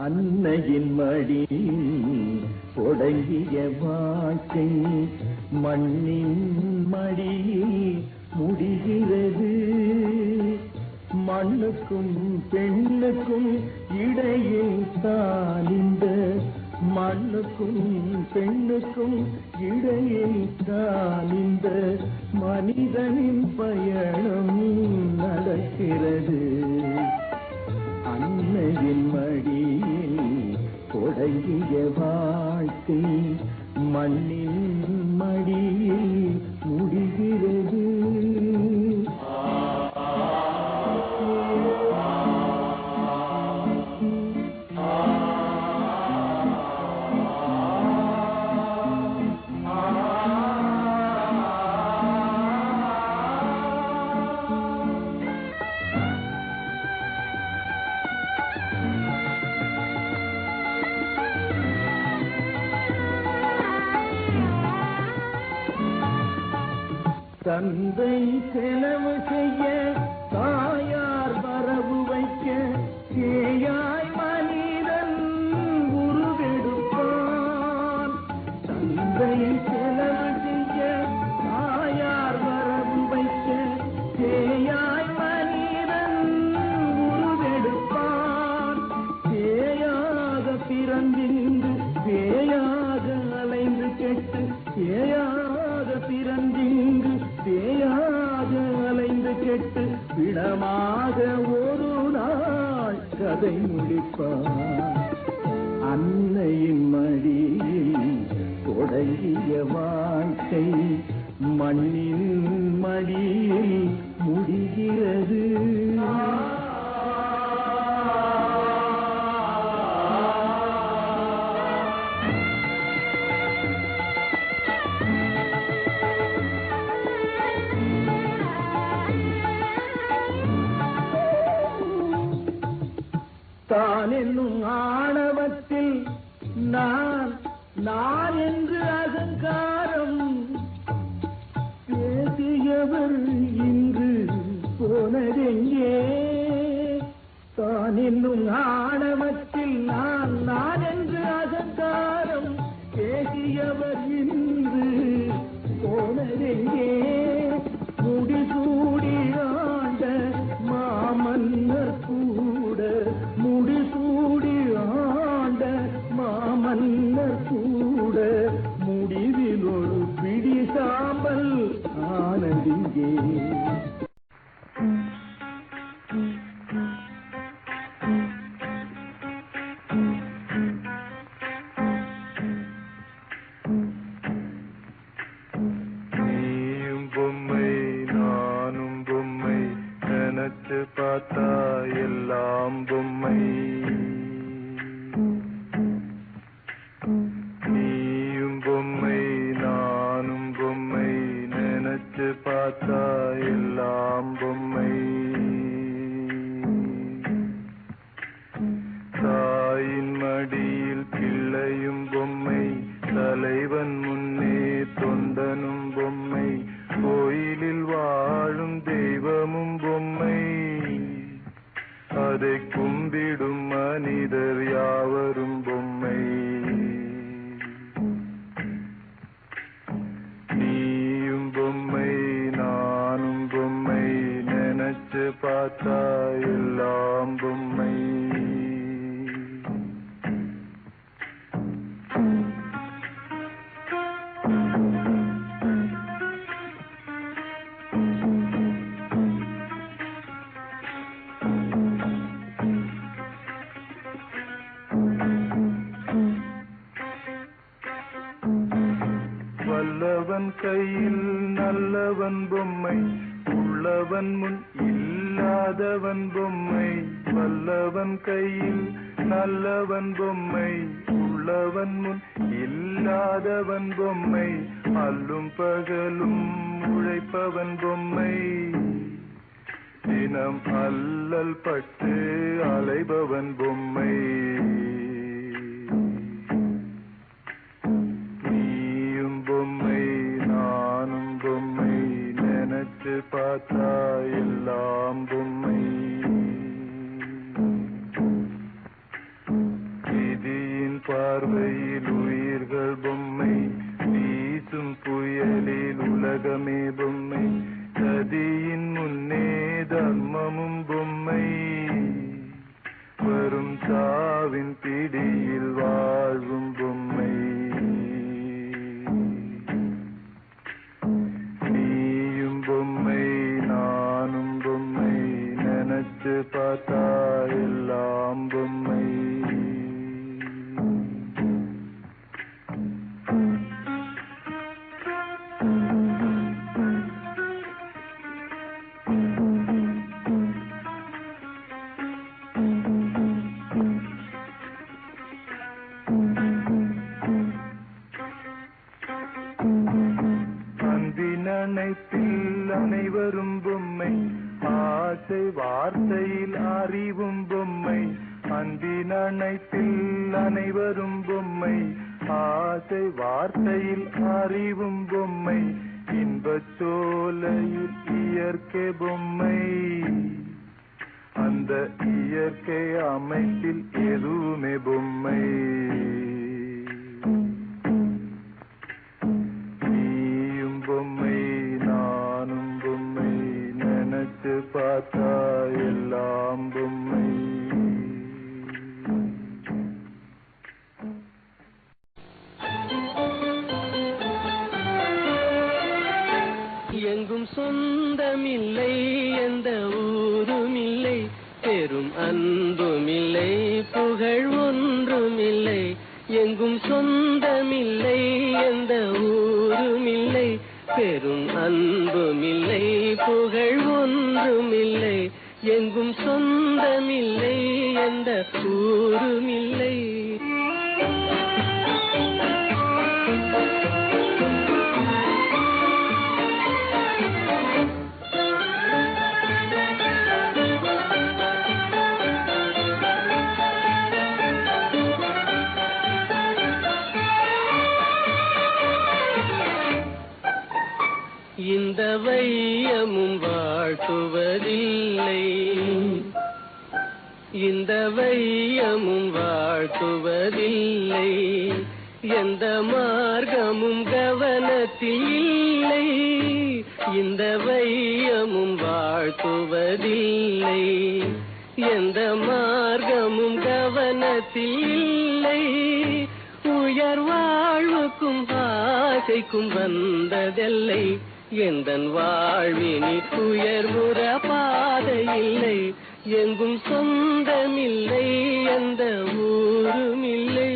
அன்னையின் மடி தொடங்கிய வாழ்க்கை மண்ணின் மடியில் முடிகிறது. மண்ணுக்கும் பெண்ணுக்கும் இடையில் தான் இந்த மண்ணுக்கும் பெண்ணுக்கும் இடையில் தான் இந்த மனிதனின் பயணம் நடக்கிறது. அன்னையின் மடியில் தொடங்கிய வாழ்க்கை மண்ணின் மடியில் முடிகிறது. தந்தை செலவு செய்ய தாயார் வரவு வைக்க சேயாய் மனிதன் உருவெடுப்பான். தந்தை செலவு செய்ய தாயார் வரவு வைக்க சேயாய் மனிதன் உருவெடுப்பான். சேயாக பிறந்திருந்து சேயாக அலைந்து கெட்டு சேயாக பிறந்திங்கு பேயாக அலைந்து கெட்டு பிணமாக ஒரு நாள் கதை முடிப்பார். அன்னையின் மடியில் தொடங்கிய வாழ்க்கை மண்ணின் மடியில் முடிகிறது. தான் என்னும் ஆணவத்தில் நான் நான் என்று அகங்காரம் பேசியவர் இன்று போனதெங்கே? தான் என்னும் ஆணவத்தில் நான் நான் என்று அகங்காரம் பேசியவர் இன்று போனதெங்கே? முடிசூடி ஆண்ட மாமன்னர் கூட முடிசூடி ஆண்ட மாமன்னர் கூட முடிவில் ஒரு பிடி சாம்பல் ஆனதிங்கே. பார்த்தா எல்லாம் பொம்மை, நீயும் பொம்மை நானும் பொம்மை, நினைச்சு பார்த்தா எல்லாம் பொம்மை. தாயின் மடியில் பிள்ளையும் பொம்மை, தலைவன் முன்னே தொண்டனும் பொம்மை, கோயிலில் வாழும் தெய்வமும் பொம்மை, அதை கும்பிடும் மனிதர் யாவரும் பொம்மை. நீயும் பொம்மை நானும் பொம்மை, நினைச்சு பார்த்தா எல்லாம் பொம்மை. வல்லவன் கையில் நல்லவன் பொம்மை, உள்ளவன் முன் இல்லாதவன் பொம்மை. வல்லவன் கையில் நல்லவன் பொம்மை, உள்ளவன் முன் இல்லாதவன் பொம்மை. அல்லும் பகலும் உழைப்பவன் பொம்மை, தினம் அல்லல் பட்டு அலைபவன் பொம்மை. பொம்மை நானும் பொம்மை, நினைச்சு பார்த்தா எல்லாம் பொம்மை. பார்வையில் உயிர்கள் பொம்மை, வீசும் புயலில் உலகமே பொம்மை, சதியின் முன்னே தர்மமும் பொம்மை, வரும் சாவின் பிடியில் வாழ்வும் பொம்மை. நீயும் பொம்மை நானும் பொம்மை, நினைச்சு பார்த்தா எல்லாம் பொம்மை. அன்பின் அனைவரும் பொம்மை, ஆசை வார்த்தையில் அறிவும் பொம்மை. அன்பின் அணைப்பில் அனைவரும் பொம்மை, ஆசை வார்த்தையில் அறிவும் பொம்மை. இன்பச் சோலையில் இயற்கை பொம்மை, அந்த இயற்கை அமைப்பில் எதுவுமே பொம்மை. நீயும் பொம்மை நானும் பொம்மை, நினைச்சு பார்த்தா எல்லாம் பொம்மை. எங்கும் சொந்தமில்லை, எந்த ஊருமில்லை, பெரும் அன்புமில்லை, புகழ் ஒன்றுமில்லை. எங்கும் சொந்தமில்லை, எந்த ஊருமில்லை, பெரும் அன்புமில்லை, புகழ் ஒன்றுமில்லை. எங்கும் சொந்தமில்லை, எந்த ஊருமில்லை. இந்த வையமும் வாழ்த்துவதில்லை, இந்த வையமும் வாழ்த்துவதில்லை, எந்த மார்க்கமும் கவனத்தில் இல்லை. இந்த வையமும் வாழ்த்துவதில்லை, எந்த மார்க்கமும் கவனத்தில் இல்லை. உயர் வாழ்வுக்கும் ஆசைக்கும் வந்ததில்லை, எந்தன் வாழ்வினில் உயர்வுற பாதையில்லை. எங்கும் சொந்தமில்லை, எந்த ஊருமில்லை.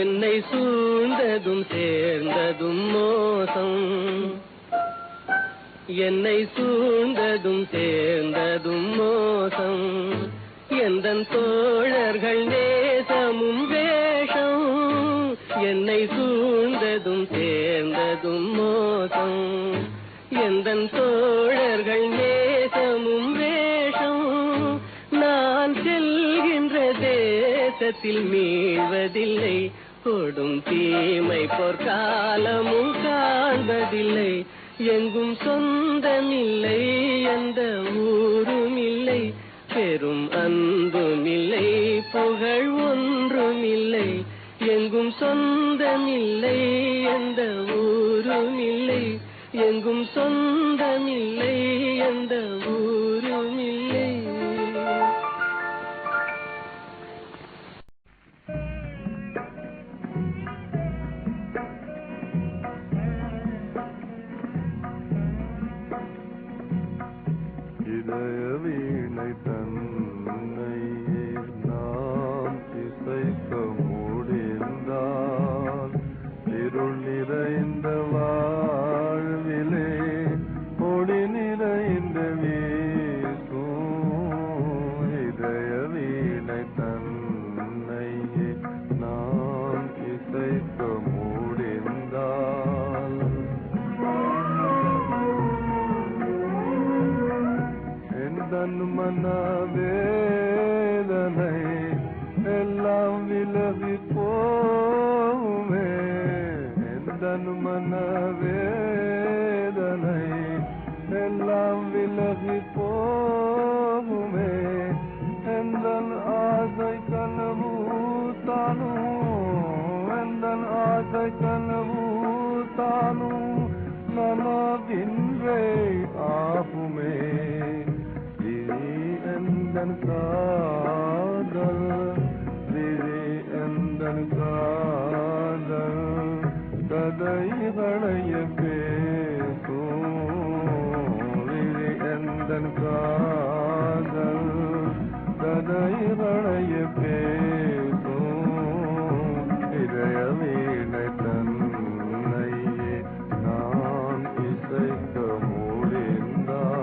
என்னை சூழ்ந்ததும் சேர்ந்ததும் மோசம், என்னை சூழ்ந்ததும் சேர்ந்ததும் மோசம். எந்தன் தோழர்கள் நேசமும் வேஷம், என்னை சூழ்ந்ததும் சேர்ந்ததும் மோசம். எந்தன் தோழர்கள் நேசமும் வேஷம். நான் செல்கின்ற தேசத்தில் மீழ்வதில்லை, கொடும் தீமை பொற்காலமும் காண்பதில்லை. எங்கும் சொந்தமில்லை, எந்த ஊருமில்லை, பெரும் அன்புமில்லை, புகழ் ஒன்றுமில்லை. எங்கும் சொந்தமில்லை, எந்த ஊருமில்லை, எங்கும் சொந்தமில்லை, எந்த ஊருமில்லை. இதய வீணை தன்னையே நாம் இசைக்க முடிந்தால், இருள் நிறைந்த வாழ்விலே ஒளி நிறைந்த வீசும். இதய வீணை தன்னையே நாம் இசைக்க முடிந்தால், எந்தன் மனவேதனை எல்லாம் விலகி போமே எந்தன் மனவேதனை எல்லாம் விலகி போகுமே எந்தன் ஆசை கனவு தானும் எந்தன் ஆசை கனவு தானும் நனவின்றே ஆகுமே விழி எந்தன் காதல் விழி எந்தன் காதல் கதைகளைய பேசும் விழி எந்தன் காதல் கதைகளைய பேசும் இதய வீணை தன்னையே நான் இசைக்க முடிந்தால்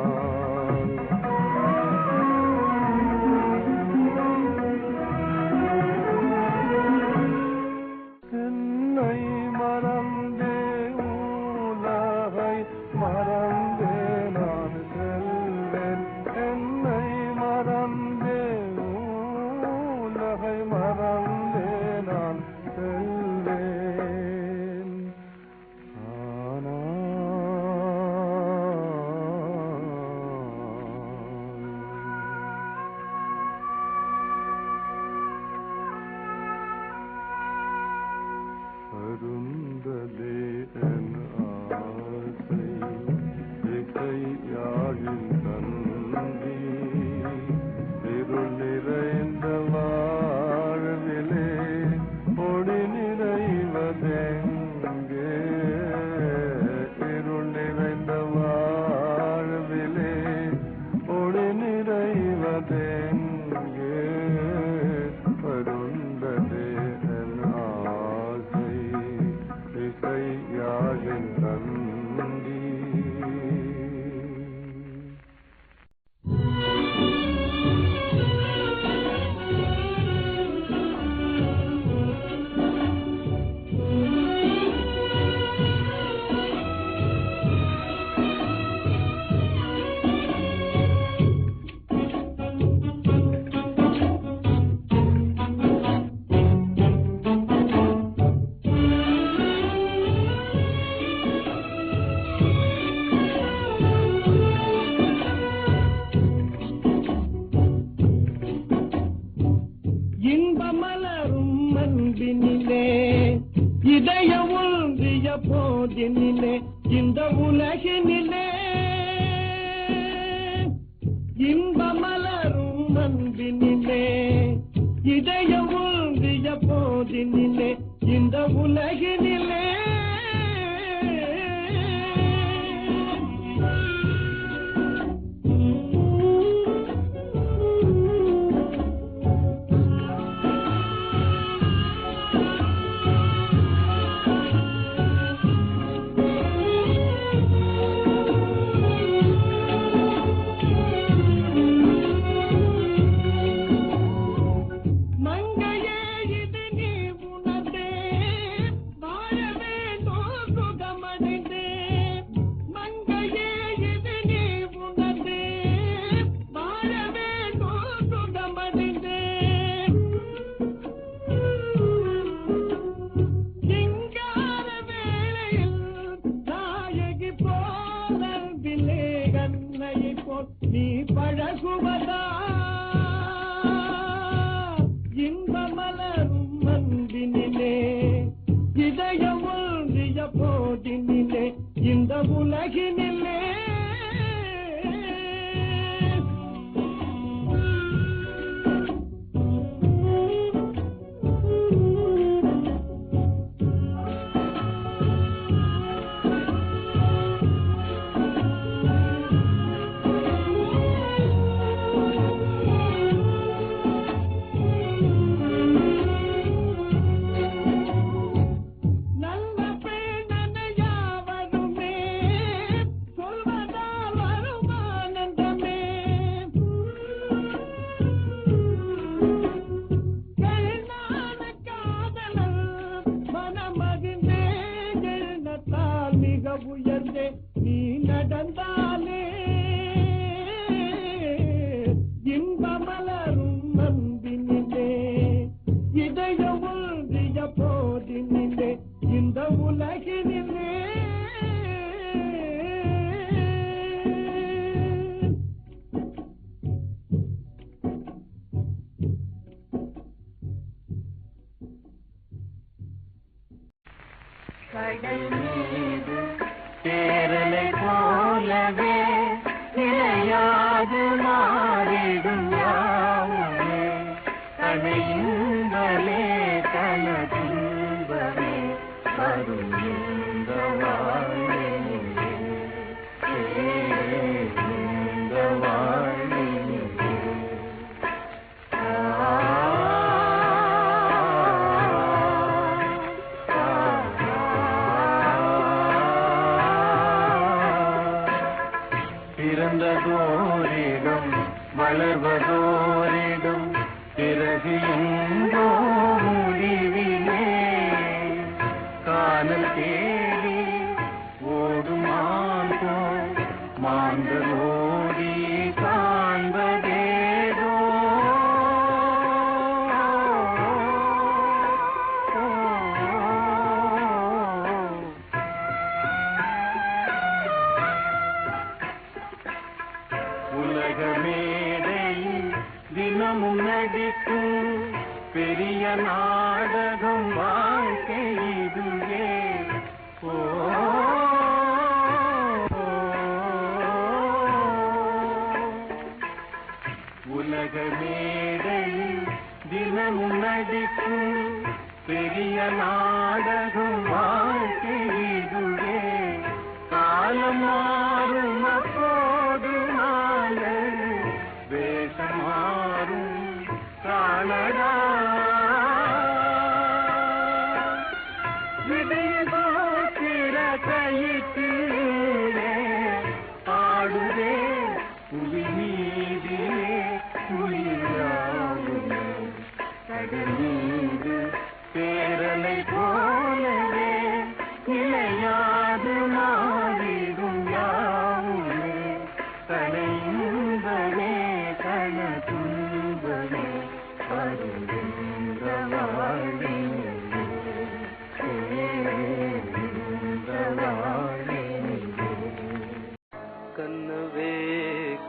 என்னை மறந்தே உலகை மறந்தே நான் செல்வேன் என்னை மறந்தே உலகை மறந்தே நான் செல்வேன் அருந்ததே என் ஆசை இசையாகின் தந்தி இருள் நிறைந்த வாழ்விலே ஒளி நிறைவதெங்கே இருள் நிறைந்த வாழ்விலே ஒளி நிறைவதெங்கே அருந்ததே என் ஆசை இசையாகின் தந்தி இன்பமலரும் அன்பினிலே இதய ஒன்றிய போதினிலே இந்த உலகினிலே இன்பமலரும் அன்பினிலே இதய ஒன்றிய போதினிலே இந்த உலகினிலே நீ பழகுவதா இன்பமலரும் அன்பினிலே இதய ஒன்றிய போதினிலே இந்த உலகினிலே பூத்தோரிடம் வளர்வதோரிடம் பிறகு எங்கோ முடிவிலே காணல் தேடி ஓடுமான் போல் மாந்தரோடி காண்பதேதோ உலக மேடையில் தினமும் நடிக்கும் பெரிய நாடகம் வாழ்க்கை இதுவே உலக மேடையில் தினமும் நடிக்கும் பெரிய நாடகம் வாழ்க்கை இதுவே காலம் மாறும் அப்போது நாளது வேஷம் மாறும் காணடா விதையதோ சிற கையிட்டு ஆடுதே புவி மீதிலே உயிராகுமே கடல் மீது பேரலை போலவே நிலையாது மாறிடும் யாவுமே கலையும்பனே கன துன்பனே வருகின்ற வாழ்வே கண்ணவே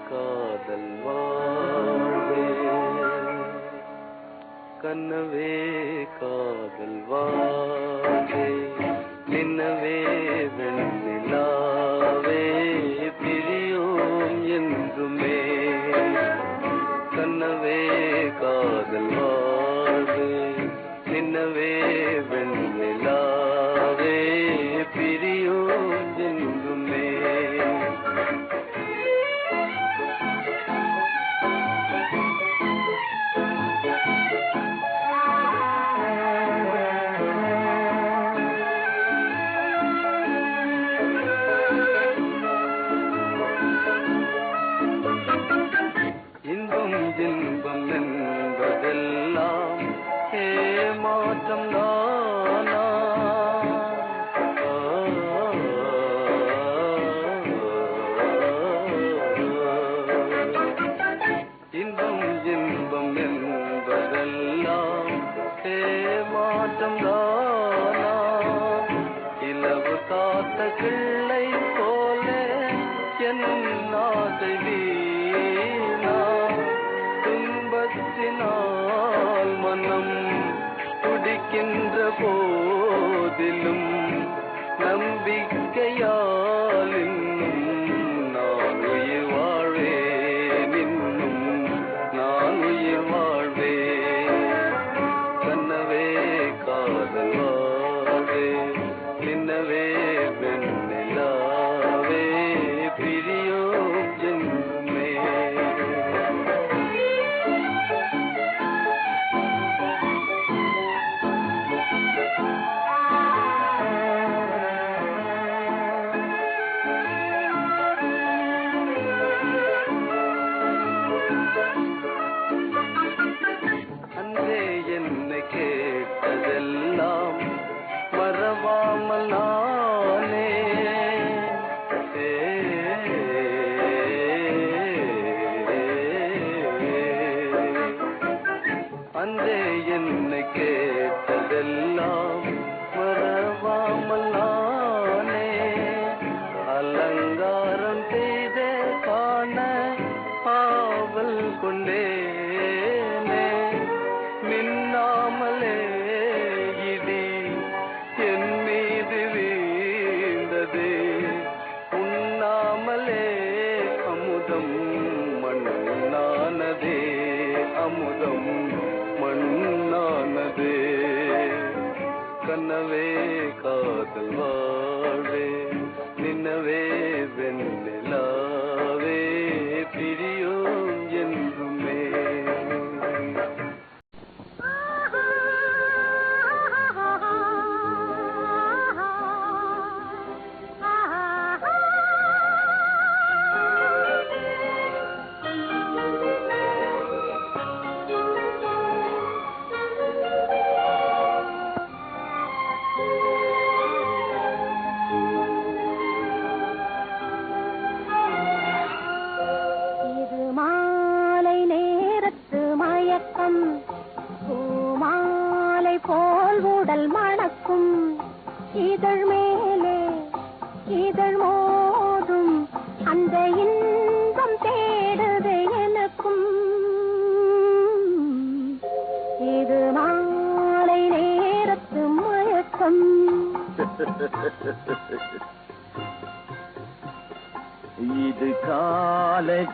காதல் வாழ்வே கண்ணவே காதல் வாழ்வே நின்னவே வெண்ணிலாவே பிரியோம் என்றுமே கண்ணவே காதல் வாழ்வே நின்னவே வெண்ணிலாவே பிரியோம் என்றுமே இன்பம் இன்பம் என்பதெல்லாம் ஏமாற்றம் தானா இன்பம் இன்பம் என்பதெல்லாம் ஏமாற்றம் தானா இலவு காத்த கிள்ளை போல என் ஆசை வீணா துன்பத்தினால் மனம் துடிக்கின்ற போதிலும் நம்பிக்கையால் இன்னும் நான் உயிர் வாழ்வேன் இன்னும் நான் உயிர் வாழ்வேன் கண்ணவே காதல் வாழ்வே நின்னவே வெண்ணிலாவே பிரியோம் என்றுமே அன்றே என்னை கேட்டதெல்லாம் மறவாமல் நானே அன்றே என்னை கேட்டதெல்லாம் மறவாமல் நானே அலங்காரம் செய்தே காண ஆவல் கொண்டேனே மின்னாமலே இடி என் மீது வீழ்ந்தது உண்ணாமலே அமுதம் மண்ணானதே அமுதம் மண்ணானதே கண்ணவே காதல் வாழ்வே நின்னவே வெண்ணிலாவே பிரியோம் என்றுமே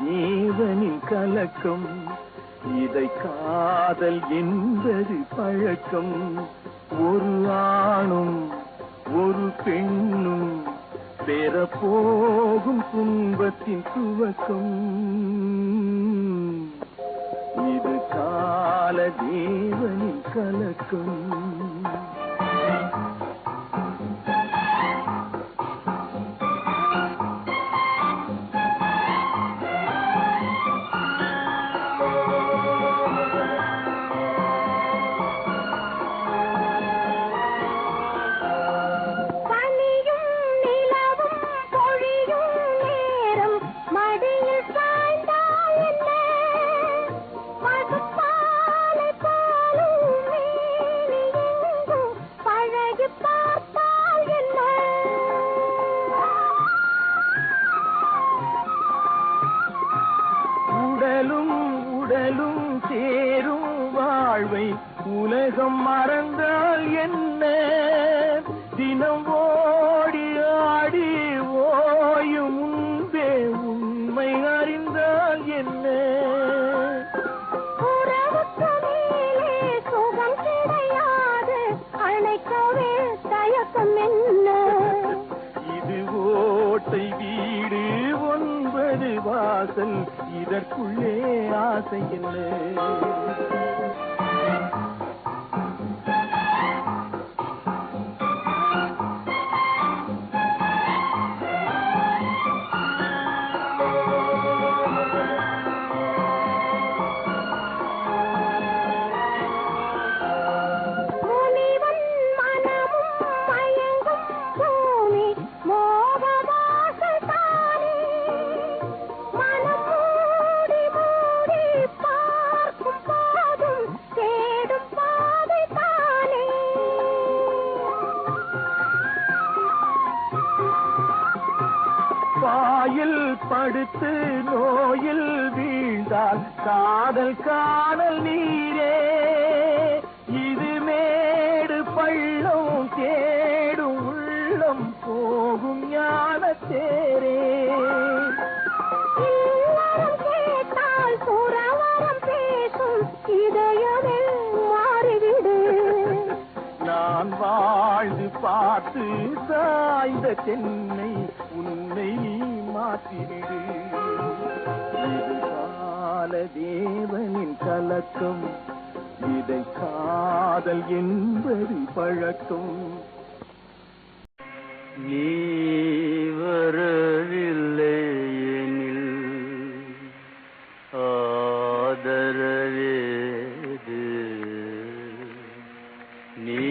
ஜீவனின் கலக்கம், இதை காதல் என்பது பழக்கம். ஒரு ஆணும் ஒரு பெண்ணும் பெறப்போகும் துன்பத்தின் துவக்கம். இது கால தேவனின் கலக்கம். உடலும் சேரும் வாழ்வை உலகம் மறந்தால் என்ன? தினம் ஓடி ஆடி ஓயும் முன்பே உண்மை அறிந்தால் என்ன? உறவுக்கு மேலே சுகம் கிடையாது, அணைக்கவே தயக்கம் என்ன? இது ஓட்டை வீடு 9 வாசல், இதற்குள்ளே ஆசை என்ன? பாயில் படுத்து நோயில் வீழ்ந்தால் காதல் காணல் நீரே. இது மேடு பள்ளம் தேடும் உள்ளம் போகும் ஞான தேரே. இல்லறம் கேட்டால் புறவரம் பேசும் இதயமே மாறிவிடு. நான் வாழ்ந்து பார்த்து சாய்ந்த தென்னை உன்னை மாற்றிவிடு. இது கால தேவனின் கலக்கம், இதை காதல் என்பது பழக்கம். நீ வரவில்லை எனில் ஆதரவேது. நீ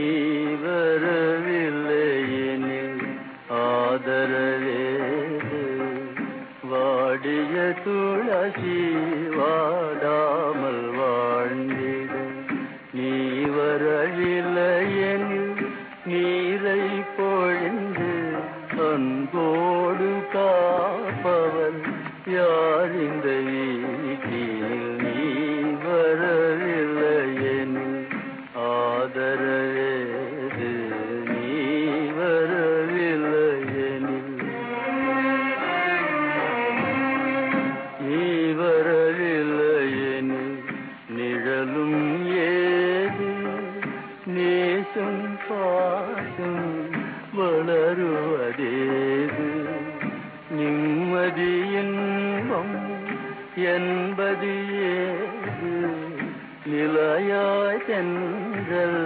வரவில்லை எனில் ஆதரவேது. வாடிய துளசி வாடாமல் வாழ்ந்திட. நீ வரவில்லை எனில் நீரை பொழிந்து அன்போடு காப்பவன் யார் இந்த வீட்டில்? நீ வரவில்லை எனில் ஆதரவேது. நீ வரவில்லை எனில் நீ வரவில்லை எனில் நிழலும் ஏது? நேசம் பாசம் வளருவதேது? நிம்மதி இன்பம் என்பது ஏது? நிலையாய் தென்றல்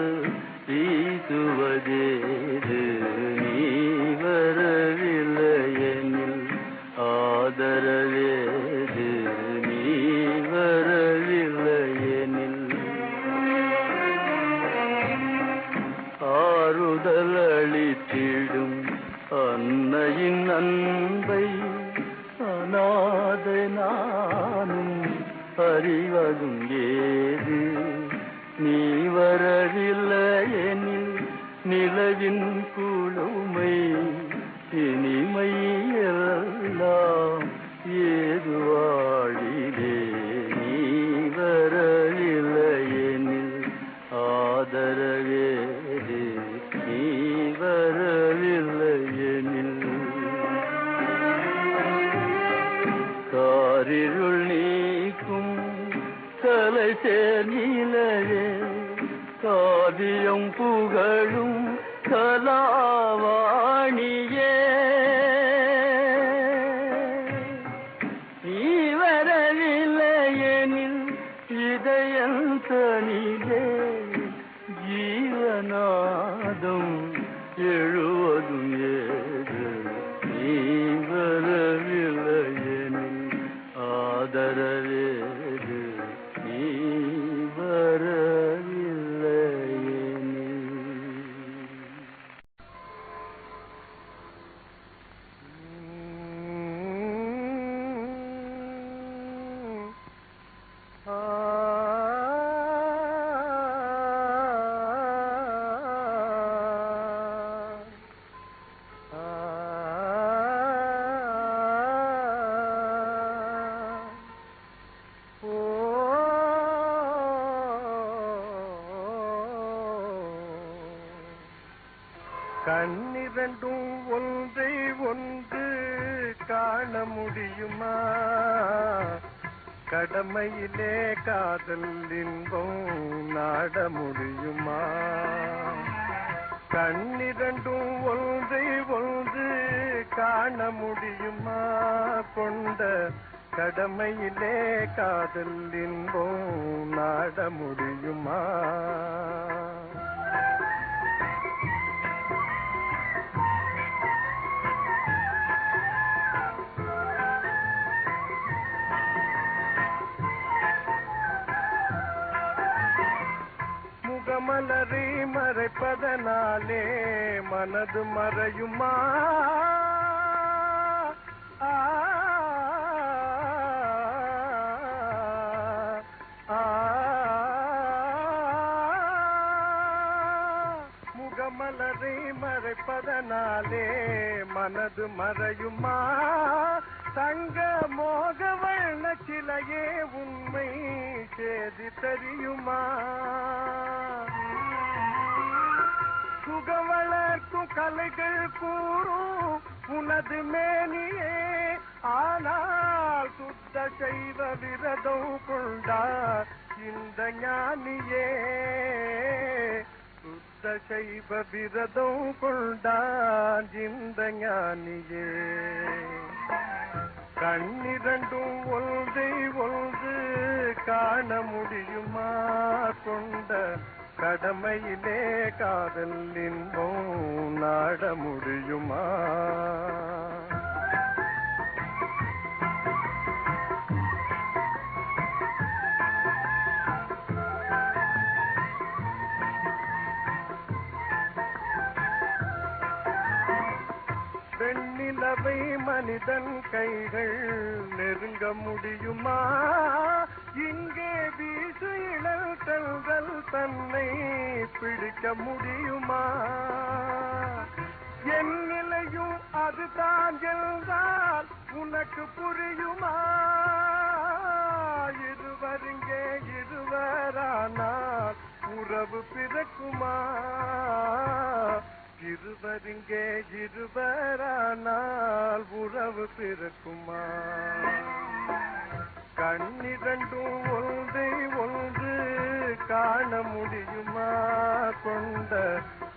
வீசுவதேது? நீ வரவில்லை எனில் ஆதரவேது. நீ வரவில்லை எனில் ஆறுதல் அளித்திடும் அன்னையின் அன்பை அநாதை நானும் அறிவதும் ஏது? நீ வரவில்லை எனில் நிலவின் குளுமை இனிமை எல்லாம் ஏது வாழிலே? நீ வரவில்லை எனில் ஆதரவேது. நீ வரவில்லை எனில் காரில் இருள் நீக்கும் கலை சேர்நிலையே காவியம் புகழும் கலாவாணியே நீ வரவில்லையெனில் இதயந்தனிலே ஜீவநாதம் எழுவதும் ஏது நீ வரவில்லையெனில் ஆதரவேது நீ கண்ணிரண்டும் ஒன்றை ஒன்று காண முடியுமா கடமையிலே காதல் இன்பம் நாட முடியுமா கண்ணிரண்டும் ஒன்றை ஒன்று காண முடியுமா கொண்ட கடமையிலே காதல் இன்பம் நாட முடியுமா முகமலரை மறைப்பதனாலே மனது மறையுமா முகமலரை மறைப்பதனாலே மனது மறையுமா தங்க மோக வண்ண சிலையே உண்மை சேதி தெரியுமா சுகம் வளர்க்கும் கலைகள் கூறும் உனது மேனியே ஆனால் சுத்த செய்வ விரதம் கொண்டார் இந்த ஞானியே சுத்த செய்வ விரதம் கொண்டார் இந்த ஞானியே கண்ணிரண்டும் ஒன்றை ஒன்று காண முடியுமா கொண்ட கடமையிலே காதல் இன்பம் நாட முடியுமா வெண்ணிலவை மனிதன் கைகள் நெருங்க முடியுமா இங்கே வீசு இளல் தென்றல் தன்னை பிடிக்க முடியுமா என் நிலையும் அதுதான் என்றால் உனக்கு புரியுமா இருவருங்கே இருவரானால் உறவு பிறக்குமா இருவருங்கே இருவரானால் உறவு பிறக்குமா கண்ணிரண்டும் ஒன்றை ஒன்று காண முடியுமா கொண்ட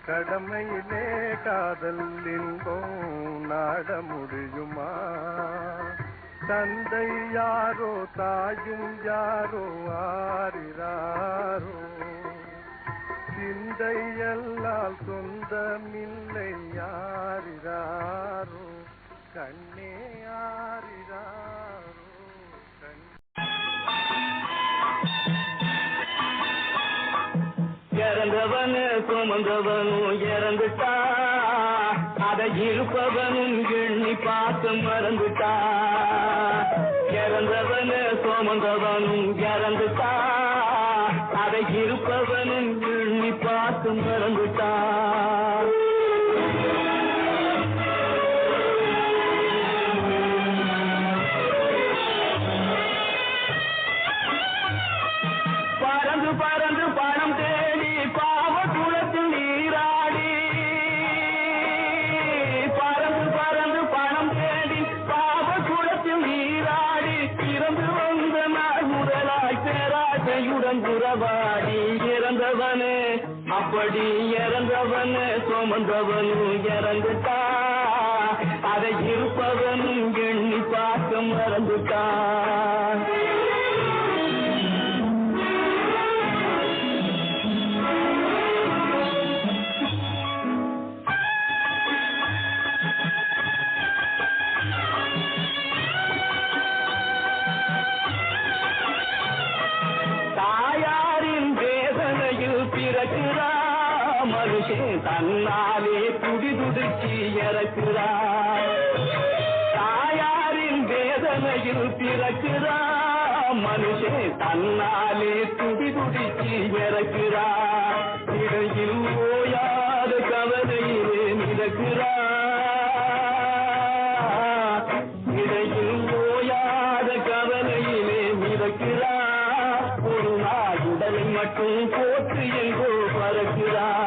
கடமையிலே காதல் இன்பம் நாட முடியுமா தந்தை யாரோ தாயும் யாரோ ஆரிராரோ சிந்தையல்லால் சொந்தமில்லை யாரிராரோ கண்ணே யாரிராரோ இறந்தவனு சுமந்தவனும் இறந்துட்டா அதை இருப்பவனும் எண்ணி பார்த்து மறந்துட்டா இறந்தவனு சுமந்தவனும் இறந்துட்டா அதை இருப்பவனும் எண்ணி பார்த்து மறந்துட்டா பறந்து பறந்து பணம் தேடி பாவ குளத்தில் நீராடி பறந்து பறந்து பணம் தேடி பாவ குளத்தில் நீராடி இறந்து உறவாடி இறந்தவனே அப்படி இறந்தவனே சுமந்தவனும் இறந்துட்டா அதை இருப்பவனும் எண்ணி பார்க்க மறந்துட்டான். மனுஷன் தன்னாலே துடிதுடிச்சி இறக்குறான். தாயாரின் வேதனையில் பிறக்குறான். மனுஷன் தன்னாலே துடிதுடிச்சி இறக்குறான். இடையில் ஓயாத கவலையிலே மிதக்கிறான். இடையில் ஓயாத கவலையிலே மிதக்கிறான். ஒரு நாள் உடலை மட்டும் போற்று எங்கோ பறக்கிறான்.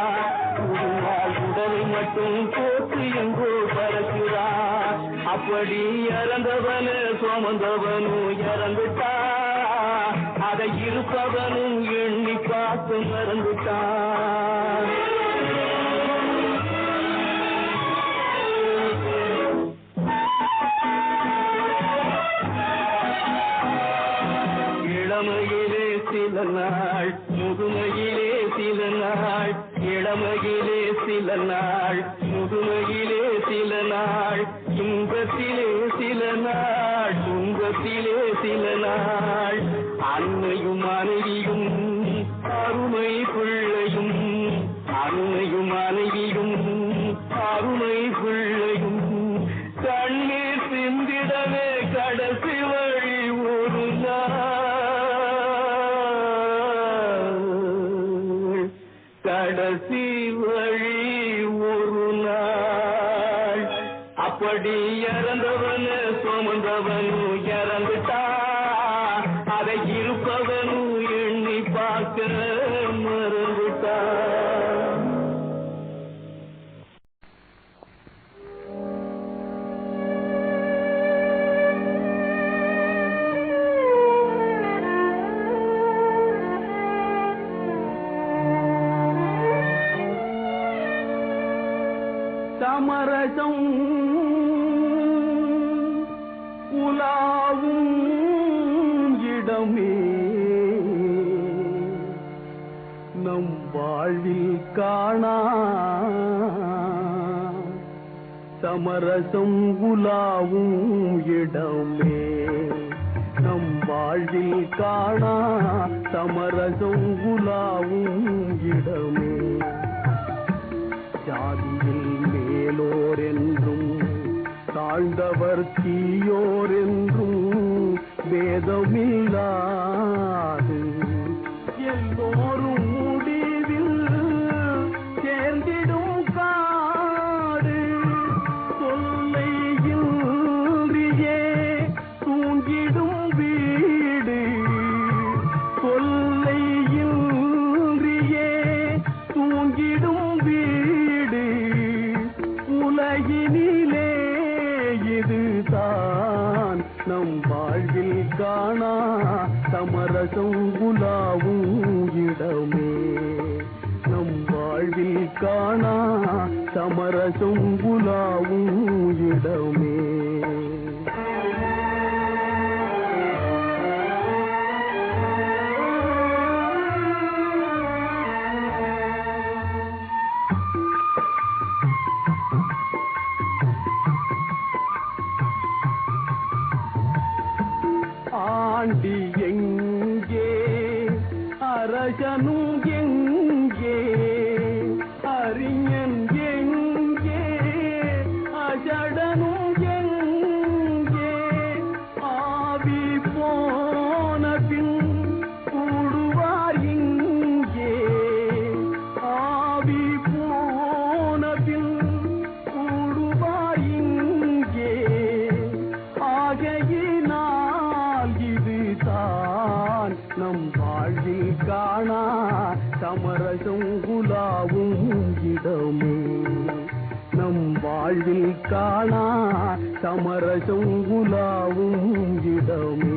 போட்டு எங்கோ பறக்கிறான். அப்படி இறந்தவனு சுமந்தவனும் இறந்துட்டா அதை இருப்பவனும் எண்ணி பார்த்து மறந்துட்டான். இளமையிலே சில நாள் முதுமையிலே சில நாள் இளமையிலே சில நாள் முதுமையிலே சில நாள் இன்பத்திலே சில நாள் துன்பத்திலே சில நாள் அன்னையும் மனைவியும் அருமை பிள்ளையும் அன்னையும் மனைவியும் அருமை பிள்ளையும் கண்ணீர் சிந்திடவே கடைசி வழி ஒரு கடைசி வழி ஒரு நாள். அப்படி இறந்தவனு சுமந்தவனும் இறந்துட்டா அதை இருப்பவனும் எண்ணி பார்க்க மறந்துட்டான். சமரசம் உலாவும் இடமே நம் வாழ்வில் காணா சமரசம் உலாவும் இடமே நம் வாழ்வில் காணா சமரசம் உலாவும் இடமே. ஜாதியில் மேலோர் என்றும் தாழ்ந்தவர் தீயோர் என்றும் வேதமில்லாது எல்லோரும் முடிவில் சேர்ந்திடும் காடு தொல்லையின்றியே தூங்கிடும் வீடு தொல்லையின்றியே தூங்கிடும் வீடு உலகினிலே இதுதான் நம் வாழ்வில் காணா சமரசம் உலாவும் இடமே நம் வாழ்வில் காணா சமரசம் உலாவும் இடமே. ஆண்டி எங்கே அரசனும் எங்கே அறிஞன் எங்கே அஜடனும் எங்கே ஆவி போன பின் கூடுவார் இங்கே ஆவி போன பின் கூடுவார் இங்கே ஆகையினால் இதுதான் நம் வாழ்வில் காணா சமரசம் உலாவும் இடமே நம் வாழ்வில் காணா சமரசம் உலாவும் இடமே.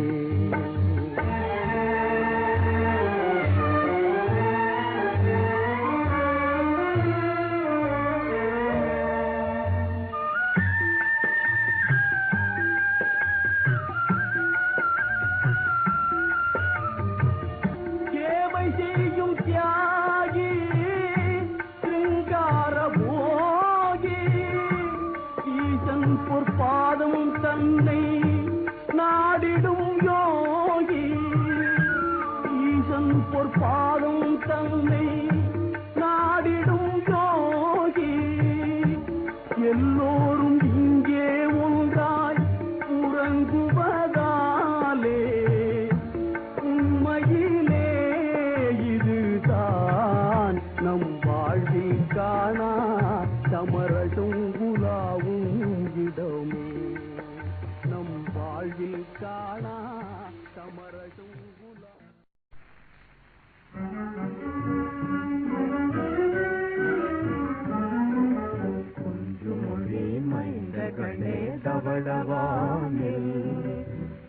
தவளவானில்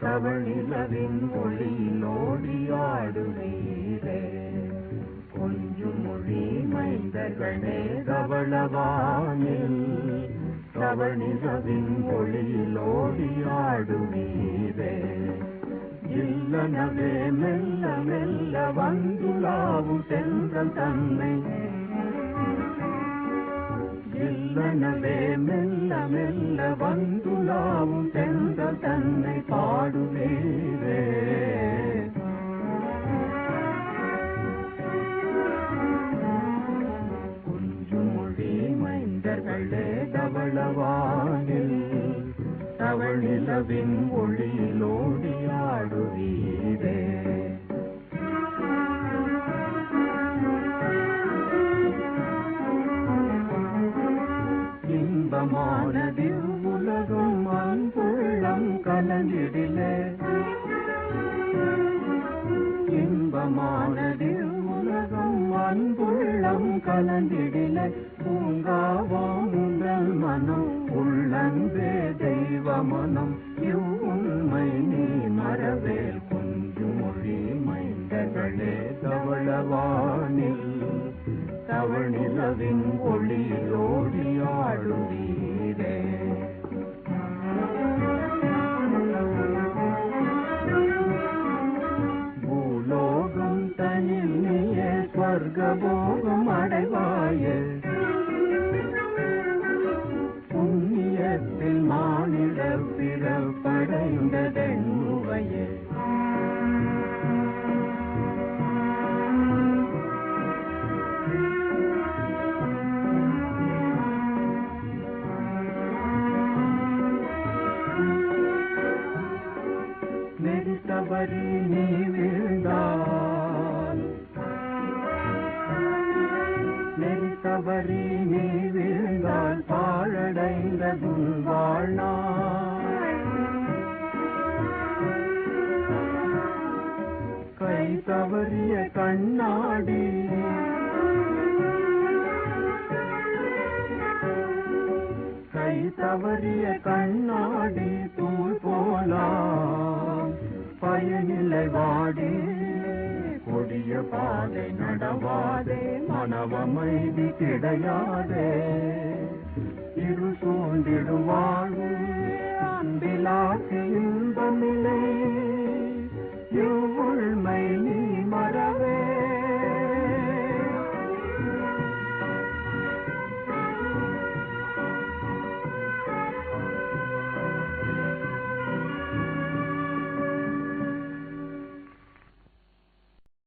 தவநிலவின் ஒளியிலோடியாடுவீரே கொஞ்சம் மொழி மைந்தர்களே தவளவானில் தவநிலவின் ஒளியிலோடியாடுவீரே இல்லனவே மெல்ல மெல்ல வந்துலாவும் சென்றல் தன்னை இல்லனவே மெல்ல மெல்ல வந்துலாவும் சென்றல் தன்னை பாடுவீரே கொஞ்சம் மொழி மைந்தர்களே தவளவானில் தவநிலவின் ஒளியிலோடியாடுவீரே இன்பமானதில் உலகம் அன்புள்ளம் கலந்திடிலே இன்பமானதில் உலகம் அன்புள்ளம் கலந்திடிலே பூங்காவாம் உங்கள் மனம் உள்ளன்பே தெய்வ மனம் இவ்வுண்மை நீ மறவேல் கொஞ்சம் மொழி மைந்தர்களே தவளவானில் தவநிலவின் ஒளியிலோடியாடுவீரே பூலோகம் தனில் நீயே ஸ்வர்கபோகம் அடைவாயே புண்ணியத்தில் மானிட பிறப்படைந்ததென்னுவையே நெறித்தவறி நீ வீழ்ந்தால் நெறித்தவறி நீ வீழ்ந்தால் பாழடைந்ததும் வாழ்நாள் கை தவறிய கண்ணாடி கை தவறிய கண்ணாடி தூள் போலாம் பயனில்லை வாடி கொடிய பாதை நடவாதே மனவமைதி கிடையாதே இரு சூழ்ந்திடும் வாழ்வு அன்பிலாசி இன்பமில்லை